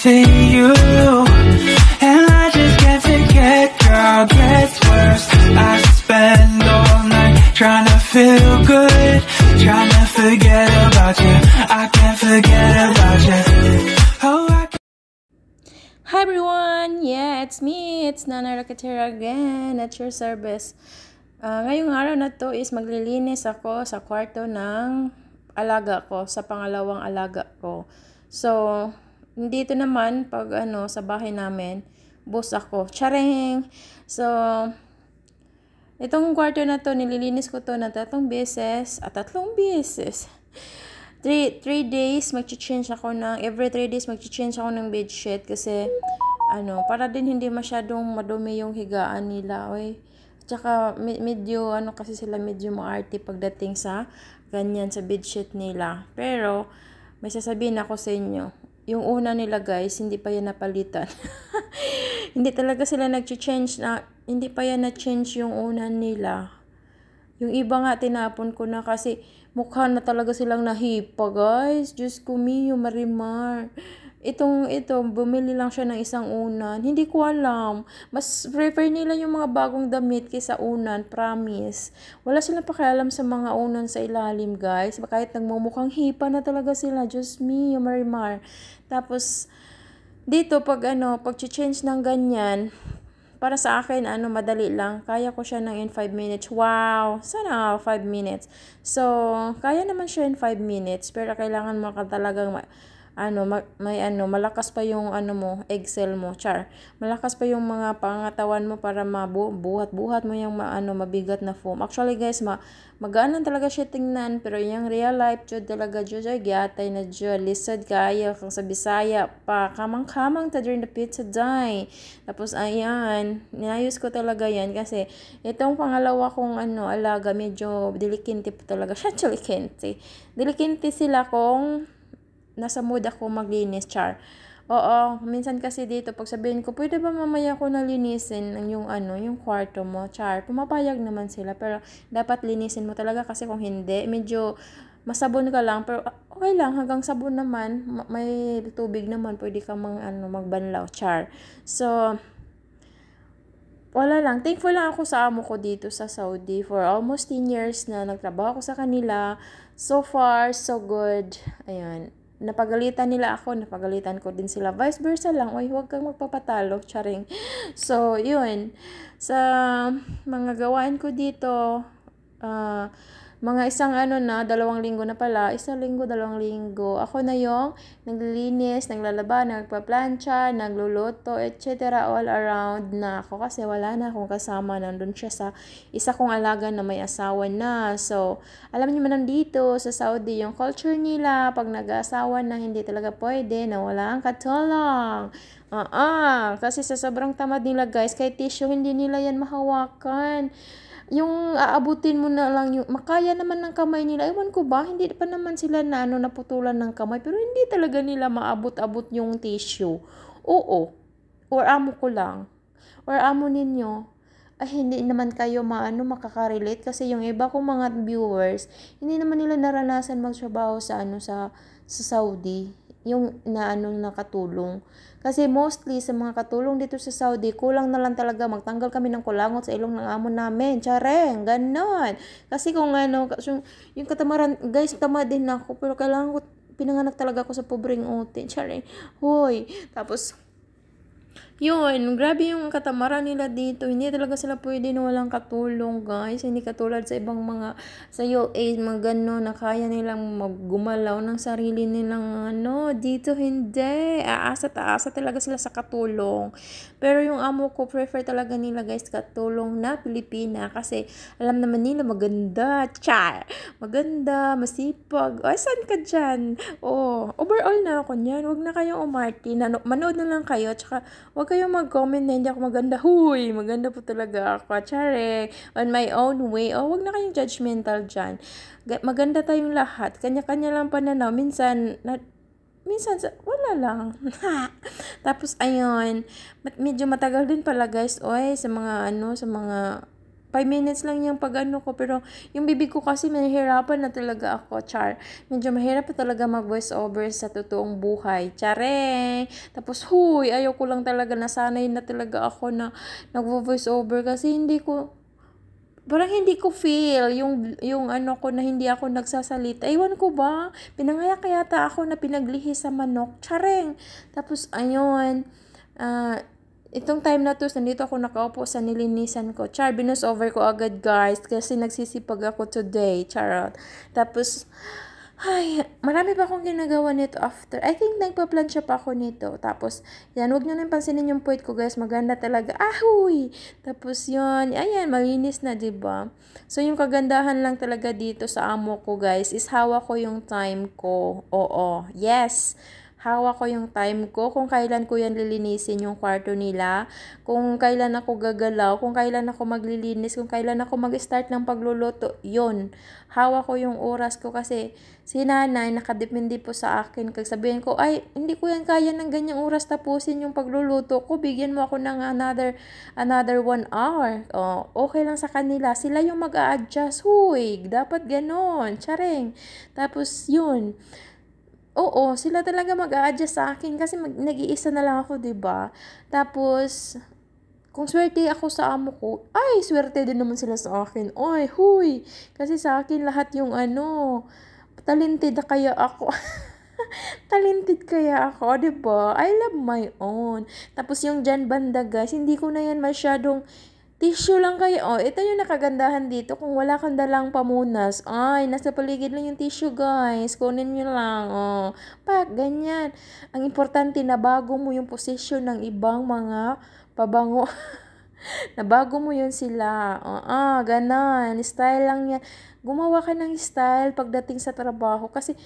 missing you, and I just can't forget, girl, gets worse. I spend all night trying to feel good, trying to forget about you. I can't forget about you. Oh, Hi everyone! Yeah, it's me. It's Nana Rakatera again at your service. Ngayong araw na to is maglilinis ako sa kwarto ng alaga ko, sa pangalawang alaga ko. So, dito naman, pag sa bahay namin, boss ako. Charing! So, itong kwarto na to, nililinis ko to na 3 beses. 3 days, mag-change ako ng, every 3 days, mag-change ako ng bedsheet kasi, para din hindi masyadong madumi yung higaan nila, oy. Tsaka, medyo, kasi sila medyo maarte pagdating sa, ganyan, sa bedsheet nila. Pero, may sasabihin ako sa inyo, yung una nila guys, hindi pa yan napalitan. Hindi talaga sila nag-change na, hindi pa yan na-change yung una nila. Yung iba nga, tinapon ko na kasi mukha na talaga silang nahipa, guys. Diyos ko, Mio, Marimar. Ito, bumili lang siya ng isang unan. Hindi ko alam. Mas prefer nila yung mga bagong damit kaysa unan, promise. Wala silang pakialam sa mga unan sa ilalim, guys. Kahit nagmumukhang hipa na talaga sila. Diyos Mio, Marimar. Tapos, dito, pag pag-change ng ganyan, para sa akin, madali lang. Kaya ko siya in 5 minutes. Wow! Sana 5 minutes. So, kaya naman siya in 5 minutes. Pero kailangan mo ka talagang, malakas pa yung, mo, egg cell mo, char. Malakas pa yung mga pangatawan mo para mabuhat-buhat mo yung, mabigat na foam. Actually, guys, magaan talaga siya tingnan. Pero yung real life, jud talaga, jud, gyatay na jud. Lisod kaya, kung sa Bisaya pa, kamang-kamang ta during the pizza day. Tapos, ayan, ninayos ko talaga yan kasi itong pangalawa kong, alaga, medyo dilikinti pa talaga siya, dilikinti sila kung nasa mood ako maglinis, char. Oo, minsan kasi dito, pag sabihin ko, pwede ba mamaya ko nalinisin yung yung kwarto mo, char. Pumapayag naman sila, pero dapat linisin mo talaga kasi kung hindi, medyo masabon ka lang, pero okay lang, hanggang sabon naman, may tubig naman, pwede ka magbanlaw, char. So, wala lang. Thankful lang ako sa amo ko dito sa Saudi. For almost 10 years na nagtrabaho ako sa kanila. So far, so good. Ayan. Napagalitan nila ako, napagalitan ko din sila. Vice versa lang. Uy, huwag kang magpapatalo. Charing. So, yun. Sa mga gawain ko dito, mga isang 2 linggo na pala, 1 linggo, 2 linggo. Ako na yung naglilinis, naglalaba, nagpaplansya, nagluluto, etc. All around na ako kasi wala na akong kasama. Nandun siya sa isa kong alaga na may asawa na. So, alam niyo man nandito sa Saudi, yung culture nila, pag nag-asawa na hindi talaga pwede, na wala ang katulong. Kasi sa sobrang tamad nila guys, kahit tissue, hindi nila yan mahawakan. Yung aabutin mo na lang yung makaya naman ng kamay nila. Ewan ko ba, hindi pa naman sila na naputulan ng kamay, pero hindi talaga nila maabot-abot yung tissue. Oo. Or amo ko lang. Or amo ninyo. Ay, hindi naman kayo makaka-relate kasi yung iba kong mga viewers, hindi naman nila naranasan magtrabaho sa sa Saudi. Yung nakatulong. Kasi mostly sa mga katulong dito sa Saudi, kulang na lang talaga magtanggal kami ng kulangot sa ilong ng amo namin. Chareng, ganon. Kasi kung yung katamaran, guys, tamad din ako, pero kailangan ko, pinanganak talaga ako sa pobreng utin. Chareng, hoy. Tapos, yun, grabe yung katamaran nila dito. Hindi talaga sila pwede na walang katulong, guys. Hindi katulad sa ibang mga, sa UAE, mga gano'n, na kaya nilang maggumalaw ng sarili nilang, dito hindi. Aasa talaga sila sa katulong. Pero yung amo ko, prefer talaga nila, guys, katulong na Pilipina. Kasi, alam naman nila, maganda, char. Maganda, masipag. Ay, saan ka dyan? Overall na ako niyan. Huwag na kayong umarti. Manood na lang kayo. Tsaka, huwag kayong mag-comment na hindi ako maganda. Huy, maganda po talaga ako. Tsare, on my own way. Huwag na kayong judgmental dyan. Maganda tayong lahat. Kanya-kanya lang pananaw. Minsan, wala lang. Tapos, ayun. Medyo matagal din pala, guys. Oy, sa mga, 5 minutes lang yung pag-ano ko, pero yung bibig ko kasi mahihirapan na talaga ako, char. Medyo mahirap pa talaga mag-voice over sa totoong buhay. Chare! Tapos, huy, ayaw ko lang talaga, nasanay na talaga ako na nag-voice over kasi parang hindi ko feel yung ano ko na hindi ako nagsasalita. Ewan ko ba? Pinangaya kaya ako na pinaglihi sa manok. Chareng! Tapos, ayun, itong time na to, nandito ako nakaupo sa nilinisan ko. Char, binus over ko agad guys kasi nagsisipag ako today. Charot. Tapos, ay, marami pa akong ginagawa nito after. I think nagpa-plancha pa ako nito. Tapos, yan, huwag nyo na pansinin yung puwet ko guys. Maganda talaga. Ahoy! Tapos yun, ayan, malinis na, diba? So, yung kagandahan lang talaga dito sa amo ko guys is hawak ko yung time ko. Oo, yes! Hawak ko yung time ko, kung kailan ko yan lilinisin yung kwarto nila, kung kailan ako gagalaw, kung kailan ako maglilinis, kung kailan ako mag-start ng pagluluto, yun. Hawak ko yung oras ko kasi si nanay nakadepende po sa akin. Kag sabihin ko, ay, hindi ko yan kaya ng ganyang oras tapusin yung pagluluto ko, bigyan mo ako ng another 1 hour. Oh, okay lang sa kanila. Sila yung mag-a-adjust. Huy, dapat ganon. Charing. Tapos, yun. Oo, sila talaga mag-a-adjust sa akin kasi nag-iisa na lang ako, 'di ba? Tapos kung swerte ako sa amo ko, ay swerte din naman sila sa akin. Oy, huy. Kasi sa akin lahat yung talented kaya ako. Talented kaya ako, 'di ba? I love my own. Tapos yung dyan banda, guys, hindi ko na yan masyadong tissue lang kayo. Oh, ito yung nakagandahan dito. Kung wala kang dalang pamunas, ay, nasa paligid lang yung tissue, guys. Kunin nyo lang. Oh, ganyan. Ang importante na bago mo yung posisyon ng ibang mga pabango. Na bago mo yun sila. Ganon. Style lang yan. Gumawa ka ng style pagdating sa trabaho. Kasi,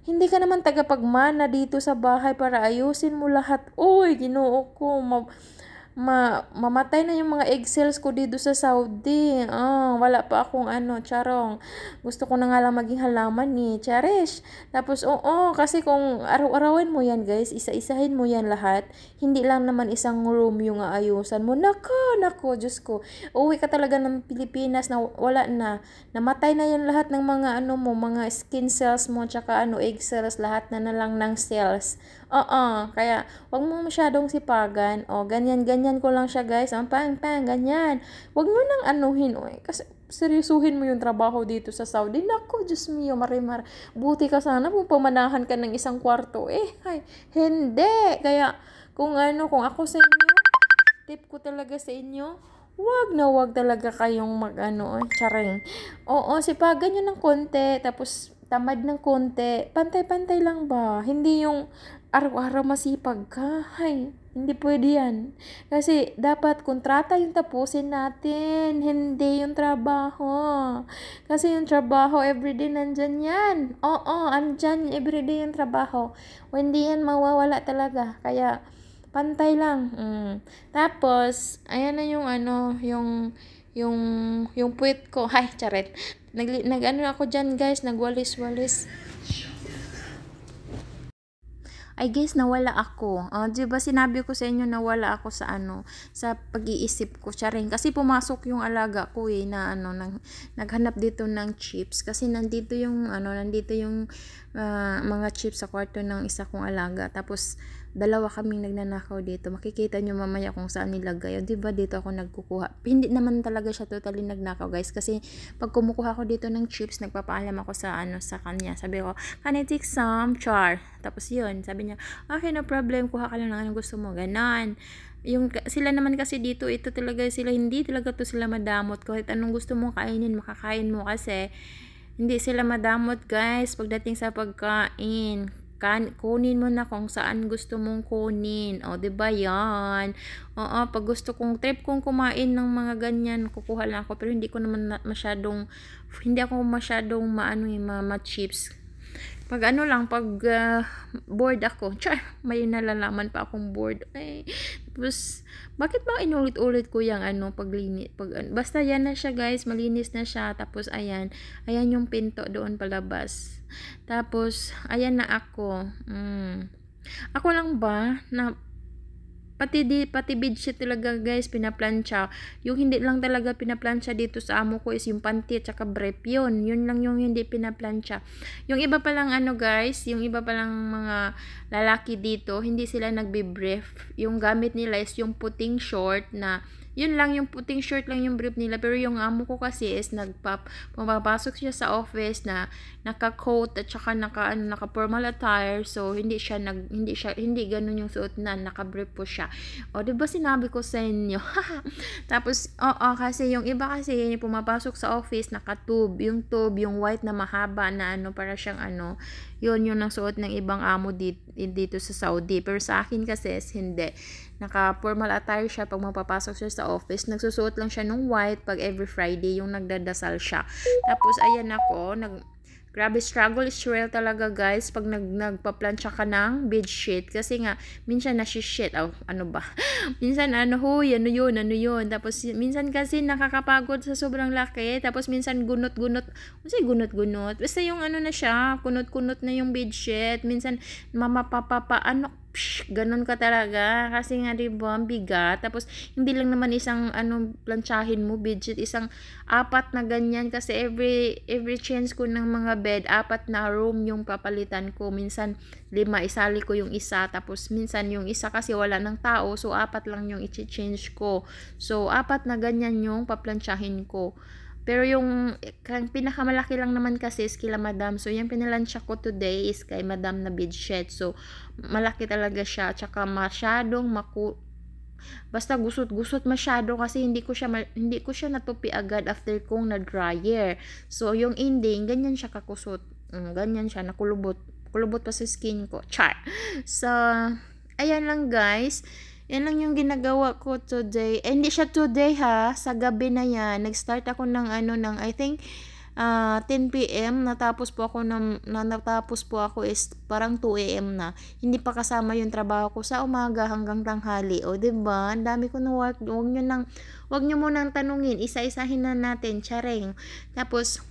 hindi ka naman tagapagmana dito sa bahay para ayusin mo lahat. Uy, ginoo ko. Mamatay na yung mga egg cells ko dito sa Saudi. Wala pa akong charong. Gusto ko na nga lang maging halaman ni Cherish. Tapos, kasi kung araw-arawin mo yan, guys, isa-isahin mo yan lahat, hindi lang naman isang room yung aayusan mo. Nako, Diyos ko. Uwi ka talaga ng Pilipinas na wala na. Namatay na yan lahat ng mga mga skin cells mo, tsaka egg cells, lahat na lang ng cells. Kaya, wag mo masyadong sipagan. Ganyan ko lang siya, guys. Ganyan. Wag mo nang anuhin, kasi seryosuhin mo yung trabaho dito sa Saudi. Nako, Diyos mio, marimar. Buti ka sana kung pamanahan ka ng isang kwarto. Hindi. Kaya, kung ako sa inyo, tip ko talaga sa inyo, wag talaga kayong charing. Sipagan nyo ng konti, tapos tamad ng konti, pantay-pantay lang ba? Hindi yung araw-araw masipag ka. Hindi pwede yan. Kasi dapat kontrata yung tapusin natin, hindi yung trabaho. Kasi yung trabaho, everyday nandyan yan. Andyan everyday yung trabaho. Hindi yan mawawala talaga. Kaya, pantay lang. Tapos, ayan na yung puwet ko. Charet. Ako dyan, guys, nagwalis-walis. Ay guys, nawala ako. Diba sinabi ko sa inyo nawala ako sa pag-iisip ko. Charing. Kasi pumasok yung alaga ko na naghanap dito ng chips. Kasi nandito yung mga chips sa kwarto ng isa kong alaga. Tapos, dalawa kaming nagnanakaw dito. Makikita nyo mamaya kung saan nilagay. Diba dito ako nagkukuha. Hindi naman talaga siya totally nagnakaw, guys. Kasi pag kumukuha ko dito ng chips, nagpapaalam ako sa kanya. Sabi ko, can I take some? Char. Tapos yun, sabi niya, okay, no problem. Kuha ka lang ng anong gusto mo. Ganon. Sila naman kasi dito, ito talaga sila, hindi talaga to sila madamot. Kahit anong gusto mong kainin, makakain mo kasi hindi sila madamot, guys, pagdating sa pagkain. Kunin mo na kung saan gusto mong kunin. Diba yan? Pag gusto kong trip kong kumain ng mga ganyan, kukuha lang ako. Pero hindi ako masyadong ma-chips. Pag bored ako, may nalalaman pa akong bored. Tapos, bakit ba inulit-ulit ko yung paglinis? Basta yan na siya, guys, malinis na siya. Tapos, ayan yung pinto doon palabas. Tapos, ayan na ako. Ako lang ba na pati bedsheet talaga guys pinaplansya. Yung hindi lang talaga pinaplansya dito sa amo ko is yung panty at saka brief. Yun lang yung hindi pinaplansya. Yung iba pa lang guys, yung iba pa lang mga lalaki dito, hindi sila nagbe-brief. Yung gamit nila is yung puting short na yun lang, yung puting short lang yung brief nila. Pero yung amo ko kasi is pumapasok siya sa office na naka-coat at saka naka-formal attire. So hindi ganun yung suot na naka-brief po siya. O, diba sinabi ko sa inyo? Tapos, kasi yung iba kasi pumapasok sa office naka-tube. Yung tube, yung white na mahaba na para siyang yun ang suot ng ibang amo dito sa Saudi. Pero sa akin kasi is hindi. Naka-formal attire siya pag mapapasok siya sa office. Nagsusuot lang siya ng white pag every Friday yung nagdadasal siya. Tapos, ayan ako, grabe struggle is real talaga guys pag nagpaplansya ka ng bedsheet. Kasi nga, minsan nasi-shit. Ano ba? Minsan yun. Tapos, minsan kasi nakakapagod sa sobrang laki. Tapos, minsan gunot-gunot. Kasi gunot-gunot. Basta yung na siya, kunot-kunot na yung bedsheet. Minsan, ganun ka talaga kasi nga diba ang bigat. Tapos hindi lang naman isang plantsahin mo bedsheet, isang 4 na ganyan kasi every change ko ng mga bed 4 na room yung papalitan ko. Minsan 5 isali ko yung isa, tapos minsan yung isa kasi wala ng tao, so 4 lang yung i-change ko. So 4 na ganyan yung paplantsahin ko. Pero yung pinakamalaki lang naman kasi is kila madam. So, yung pinalansya ko today is kay madam na bedsheet. So, malaki talaga siya. Tsaka masyadong basta gusot-gusot masyado kasi hindi ko siya natupi agad after kong na-dryer. So, yung ending, ganyan siya kakusot. Ganyan siya, nakulubot. Kulubot pa sa skin ko. Char! So, ayan lang guys. Yan lang yung ginagawa ko today. Hindi siya today ha. Sa gabi na yan. Nag-start ako ng I think 10 PM. Natapos po ako is parang 2 AM na. Hindi pa kasama yung trabaho ko sa umaga hanggang tanghali. O, diba? Ang dami ko na work. Huwag nyo munang tanungin. Isa-isahin na natin. Charing. Tapos,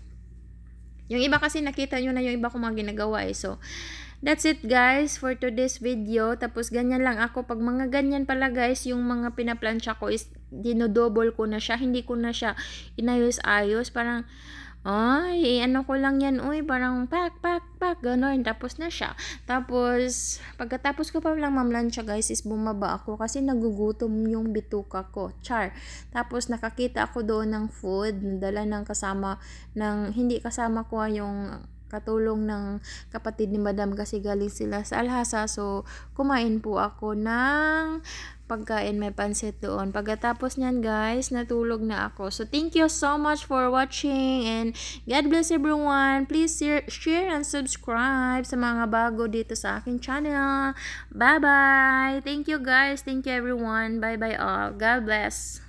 yung iba kasi nakita nyo na yung iba kong mga ginagawa So, that's it guys for today's video. Tapos ganyan lang ako. Pag mga ganyan pala guys, yung mga pinaplansya ko is dinodouble ko na siya. Hindi ko na siya inayos-ayos. Parang, ko lang yan. Parang pak, gano'n. Tapos na siya. Tapos, pagkatapos ko pa lang mamlansya guys is bumaba ako kasi nagugutom yung bituka ko. Char. Tapos, nakakita ako doon ng food. Nadala hindi kasama ko yung katulong ng kapatid ni madam kasi galing sila sa Alhasa. So, kumain po ako ng pagkain, may pansit doon. Pagkatapos niyan guys, natulog na ako. So, thank you so much for watching and God bless everyone. Please share and subscribe sa mga bago dito sa aking channel. Bye-bye! Thank you guys. Thank you everyone. Bye-bye all. God bless.